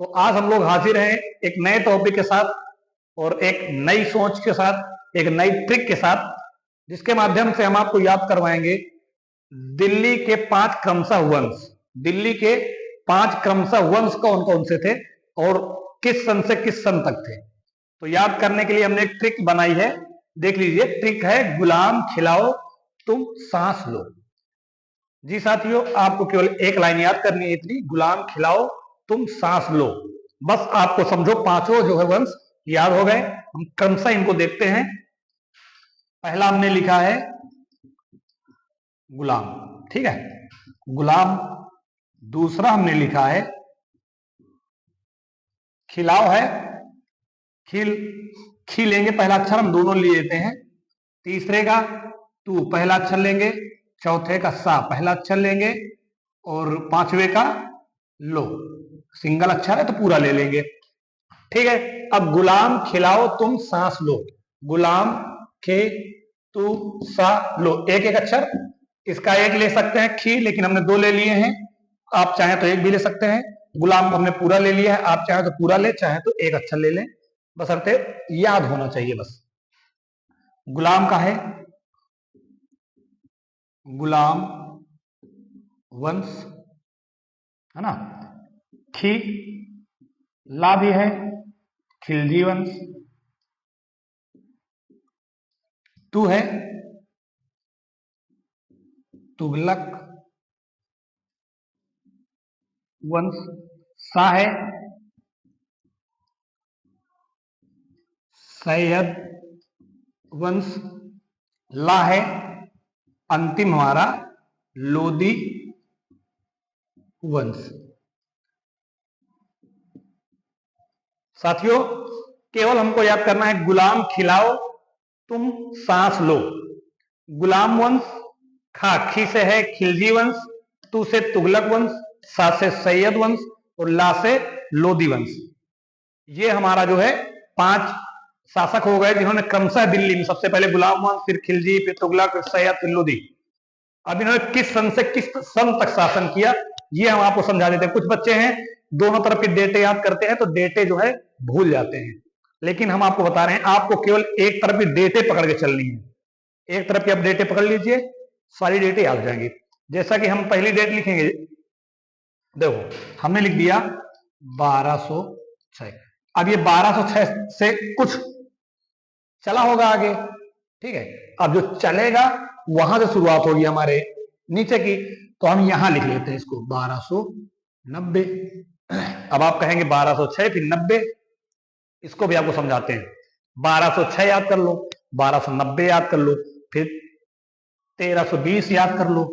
तो आज हम लोग हाजिर हैं एक नए टॉपिक के साथ और एक नई सोच के साथ, एक नई ट्रिक के साथ, जिसके माध्यम से हम आपको याद करवाएंगे दिल्ली के 5 क्रमशः वंश। दिल्ली के 5 क्रमशः वंश कौन कौन से थे और किस सन से किस सन तक थे। तो याद करने के लिए हमने एक ट्रिक बनाई है, देख लीजिए। ट्रिक है गुलाम खिलाओ तुम सांस लो। जी साथियों, आपको केवल एक लाइन याद करनी है इतनी, गुलाम खिलाओ तुम सांस लो। बस आपको समझो पांचों जो है वंश याद हो गए। हम क्रमशः इनको देखते हैं। पहला हमने लिखा है गुलाम, ठीक है, गुलाम। दूसरा हमने लिखा है खिलाओ है, खिल खी लेंगे पहला अक्षर हम दोनों ले लेते हैं। तीसरे का तू पहला अक्षर लेंगे, चौथे का सा पहला अक्षर लेंगे और पांचवे का लो सिंगल अक्षर है तो पूरा ले लेंगे, ठीक है। अब गुलाम खिलाओ तुम सांस लो, गुलाम खे तू सा लो, एक एक अक्षर। इसका एक ले सकते हैं खी, लेकिन हमने 2 ले लिए हैं। आप चाहें तो एक भी ले सकते हैं। गुलाम को हमने पूरा ले लिया है, आप चाहें तो पूरा ले, चाहें तो एक अक्षर ले लें, बस अर्थ याद होना चाहिए। बस गुलाम का है गुलाम वंश, है ना। खी ला भी है खिलजी वंश। तू है तुगलक वंश। सा है सैयद वंश। ला है अंतिम हमारा लोदी वंश। साथियों, केवल हमको याद करना है गुलाम खिलाओ तुम सांस लो। गुलाम वंश, खा खी से है खिलजी वंश, तू से तुगलक वंश, सा से सैयद वंश और ला से लोदी वंश। ये हमारा जो है 5 शासक हो गए जिन्होंने क्रमशः दिल्ली में सबसे पहले गुलाम वंश, फिर खिलजी, फिर तुगलक, फिर सैयद, फिर लोदी। अब इन्होंने किस सन से किस सन तक शासन किया ये हम आपको समझा देते हैं। कुछ बच्चे हैं दोनों तरफ के डेटे याद करते हैं तो डेटे जो है भूल जाते हैं, लेकिन हम आपको बता रहे हैं आपको केवल एक तरफ की डेटे पकड़ के चलनी है। एक तरफ की आप डेटे पकड़ लीजिए, सारी डेटे याद हो जाएंगी। जैसा कि हम पहली डेट लिखेंगे, देखो हमने लिख दिया 1206। अब ये 1206 से कुछ चला होगा आगे, ठीक है। अब जो चलेगा वहां से शुरुआत होगी हमारे नीचे की, तो हम यहां लिख लेते हैं इसको 1290। अब आप कहेंगे 1206 फिर 90, इसको भी आपको समझाते हैं। 1206 याद कर लो, 1290 याद कर लो, फिर 1320 याद कर लो,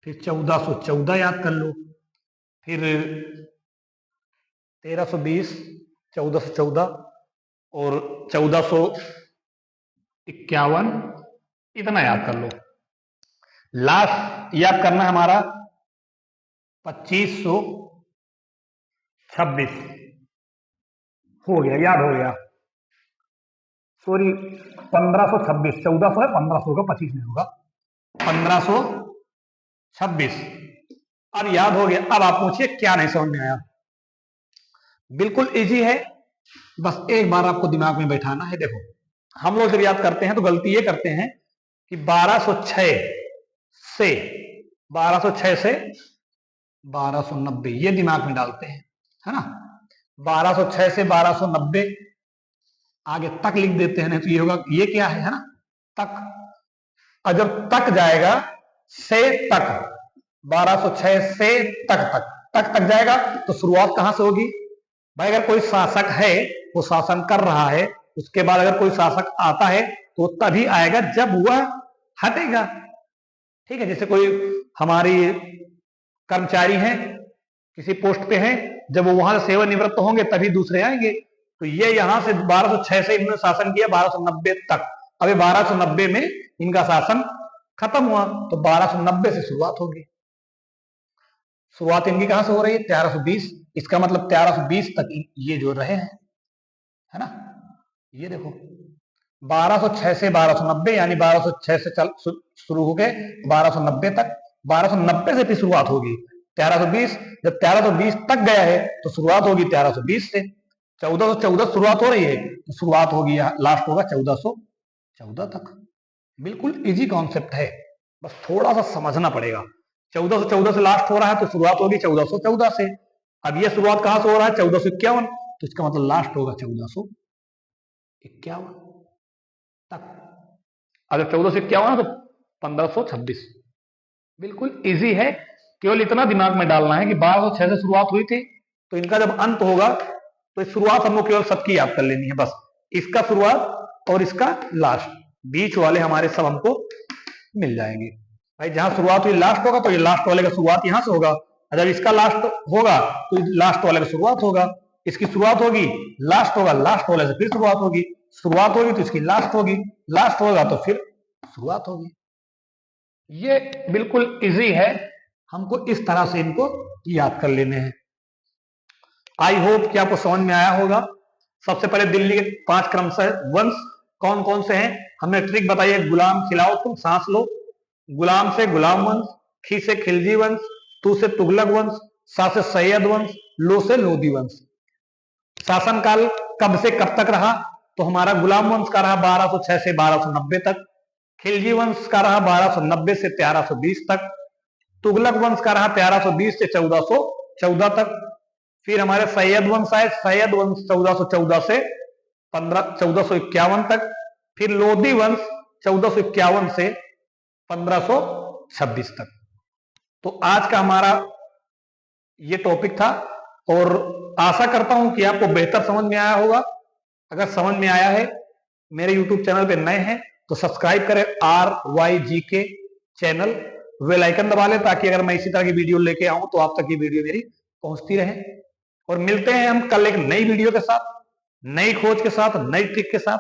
फिर 1414 याद कर लो, फिर 1320, 1414 और 1451, इतना याद कर लो। लास्ट याद करना है हमारा 2526 हो गया, याद हो गया। सॉरी 1526, 1400 है, 1500 होगा, 25 नहीं होगा, 1526। अब याद हो गया। अब आप पूछिए क्या नहीं समझ में आया। बिल्कुल इजी है, बस एक बार आपको दिमाग में बैठाना है। देखो हम लोग जब याद करते हैं तो गलती ये करते हैं कि 1206 से 1290 ये दिमाग में डालते हैं, है ना। 1206 से 1290 आगे तक लिख देते हैं, नहीं तो ये होगा ये क्या है ना, तक। और जब तक जाएगा से तक, 1206 से तक जाएगा तो शुरुआत कहां से होगी भाई। अगर कोई शासक है वो शासन कर रहा है, उसके बाद अगर कोई शासक आता है तो तभी आएगा जब वह हटेगा, ठीक है। जैसे कोई हमारी कर्मचारी हैं किसी पोस्ट पे हैं, जब वो वहां से सेवानिवृत्त होंगे तभी दूसरे आएंगे। तो ये यहां से 1206 से इन्होंने शासन किया 1290 तक। अभी 1290 में इनका शासन खत्म हुआ तो 1290 से शुरुआत होगी। शुरुआत इनकी कहां से हो रही है 1320, इसका मतलब 1320 तक ये जो रहे हैं, है ना। ये देखो 1206 से 1290 यानी 1206 से शुरू हो गए 1290 तक, 1290 से फिर शुरुआत होगी 1320। जब 1320 तक गया है तो शुरुआत होगी 1320 से। 1414 शुरुआत हो रही है तो शुरुआत होगी, लास्ट होगा 1414 तक। बिल्कुल इजी कॉन्सेप्ट है, बस थोड़ा सा समझना पड़ेगा। 1414 से लास्ट हो रहा है तो शुरुआत होगी 1414 से। अब ये शुरुआत कहां से हो रहा है? 1451, तो इसका मतलब लास्ट होगा 1451 तक। अगर 1451 है तो 1526। बिल्कुल इजी है, केवल इतना दिमाग में डालना है कि 1206 से शुरुआत हुई थी, तो इनका जब अंत होगा तो शुरुआत हमको केवल सबकी याद कर लेनी है बस। इसका शुरुआत और इसका लास्ट, बीच वाले हमारे सब हमको मिल जाएंगे। भाई जहां शुरुआत हुई लास्ट होगा तो ये लास्ट वाले का शुरुआत यहां से होगा, और जब इसका लास्ट होगा तो लास्ट वाले का शुरुआत होगा। इसकी शुरुआत होगी, लास्ट होगा, लास्ट वाले से फिर शुरुआत होगी, शुरुआत होगी तो इसकी लास्ट होगी, लास्ट होगा तो फिर शुरुआत होगी। ये बिल्कुल इजी है, हमको इस तरह से इनको याद कर लेने हैं। आई होप कि आपको समझ में आया होगा। सबसे पहले दिल्ली के 5 क्रमशः वंश कौन कौन से हैं, हमने ट्रिक बताई है। गुलाम खिलाओ तुम सांस लो, गुलाम से गुलाम वंश, खी से खिलजी वंश, तू से तुगलक वंश, सा से सैयद वंश, लो से लोधी वंश। शासनकाल कब से कब तक रहा? तो हमारा गुलाम वंश का रहा 1206 से 1290 तक, खिलजी वंश का रहा 1290 से 1320 तक, तुगलक वंश का रहा 1320 से 1414 तक, फिर हमारे सैयद वंश आए, सैयद वंश 1414 से 1451 तक, फिर लोधी वंश 1451 से 1526 तक। तो आज का हमारा ये टॉपिक था, और आशा करता हूं कि आपको बेहतर समझ में आया होगा। अगर समझ में आया है, मेरे YouTube चैनल पे नए हैं तो सब्सक्राइब करें RYGK चैनल, बेल आइकन दबा लें ताकि अगर मैं इसी तरह की वीडियो लेके आऊं तो आप तक ये वीडियो मेरी पहुंचती रहे। और मिलते हैं हम कल एक नई वीडियो के साथ, नई खोज के साथ, नई ट्रिक के साथ।